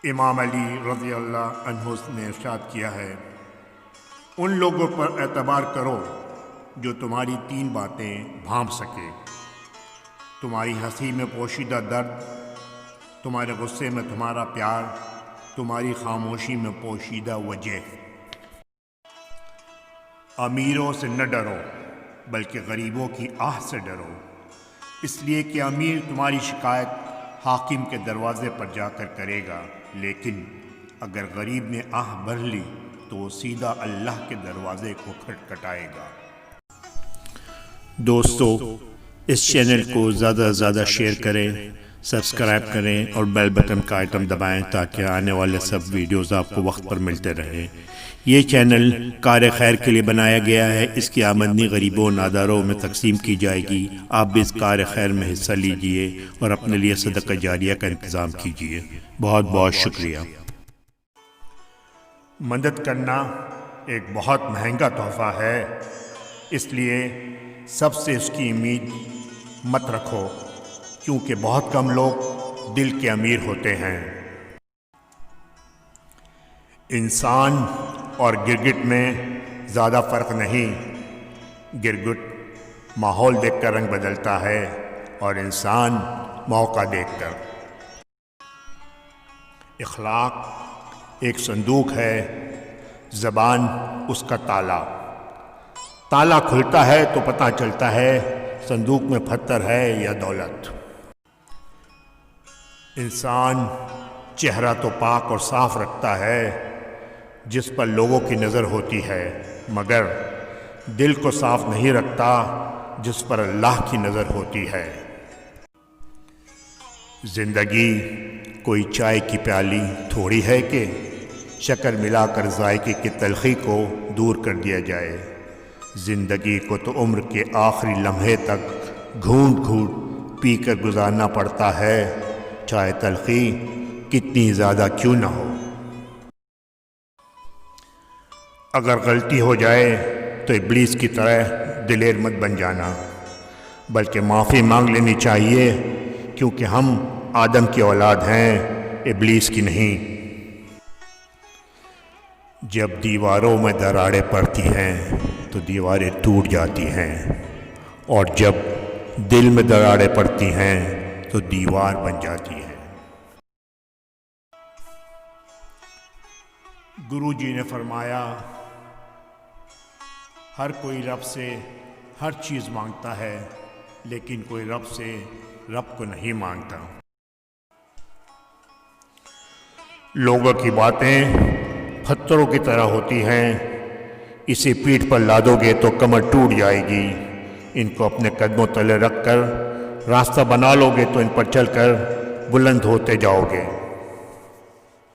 امام علی رضی اللہ عنہ نے ارشاد کیا ہے، ان لوگوں پر اعتبار کرو جو تمہاری تین باتیں بھانپ سکے: تمہاری ہنسی میں پوشیدہ درد، تمہارے غصے میں تمہارا پیار، تمہاری خاموشی میں پوشیدہ وجہ۔ امیروں سے نہ ڈرو بلکہ غریبوں کی آہ سے ڈرو، اس لیے کہ امیر تمہاری شکایت حاکم کے دروازے پر جا کر کرے گا، لیکن اگر غریب نے آہ بھر لی تو وہ سیدھا اللہ کے دروازے کو کھٹکھٹائے گا۔ دوستو، اس چینل کو زیادہ سے زیادہ شیئر کریں، سبسکرائب کریں اور بیل بٹن کا آئیکن دبائیں تاکہ آنے والے سب ویڈیوز آپ کو وقت پر ملتے رہیں۔ یہ چینل کار خیر کے لیے بنایا گیا ہے، اس کی آمدنی غریبوں ناداروں میں تقسیم کی جائے گی۔ آپ بھی اس کار خیر میں حصہ لیجئے اور اپنے لیے صدقہ جاریہ کا انتظام کیجئے۔ بہت بہت شکریہ۔ مدد کرنا ایک بہت مہنگا تحفہ ہے، اس لیے سب سے اس کی امید مت رکھو، کیونکہ بہت کم لوگ دل کے امیر ہوتے ہیں۔ انسان اور گرگٹ میں زیادہ فرق نہیں، گرگٹ ماحول دیکھ کر رنگ بدلتا ہے اور انسان موقع دیکھ کر۔ اخلاق ایک صندوق ہے، زبان اس کا تالا۔ تالا کھلتا ہے تو پتہ چلتا ہے صندوق میں پتھر ہے یا دولت۔ انسان چہرہ تو پاک اور صاف رکھتا ہے جس پر لوگوں کی نظر ہوتی ہے، مگر دل کو صاف نہیں رکھتا جس پر اللہ کی نظر ہوتی ہے۔ زندگی کوئی چائے کی پیالی تھوڑی ہے کہ شکر ملا کر ذائقے کی تلخی کو دور کر دیا جائے۔ زندگی کو تو عمر کے آخری لمحے تک گھونٹ گھونٹ پی کر گزارنا پڑتا ہے، چاہے تلخی کتنی زیادہ کیوں نہ ہو۔ اگر غلطی ہو جائے تو ابلیس کی طرح دلیر مت بن جانا، بلکہ معافی مانگ لینی چاہیے، کیونکہ ہم آدم کی اولاد ہیں، ابلیس کی نہیں۔ جب دیواروں میں دراڑیں پڑتی ہیں تو دیواریں ٹوٹ جاتی ہیں، اور جب دل میں دراڑیں پڑتی ہیں تو دیوار بن جاتی ہے۔ گرو جی نے فرمایا، ہر کوئی رب سے ہر چیز مانگتا ہے، لیکن کوئی رب سے رب کو نہیں مانگتا۔ لوگوں کی باتیں پتھروں کی طرح ہوتی ہیں، اسے پیٹھ پر لادو گے تو کمر ٹوٹ جائے گی۔ ان کو اپنے قدموں تلے رکھ کر راستہ بنا لو گے تو ان پر چل کر بلند ہوتے جاؤ گے۔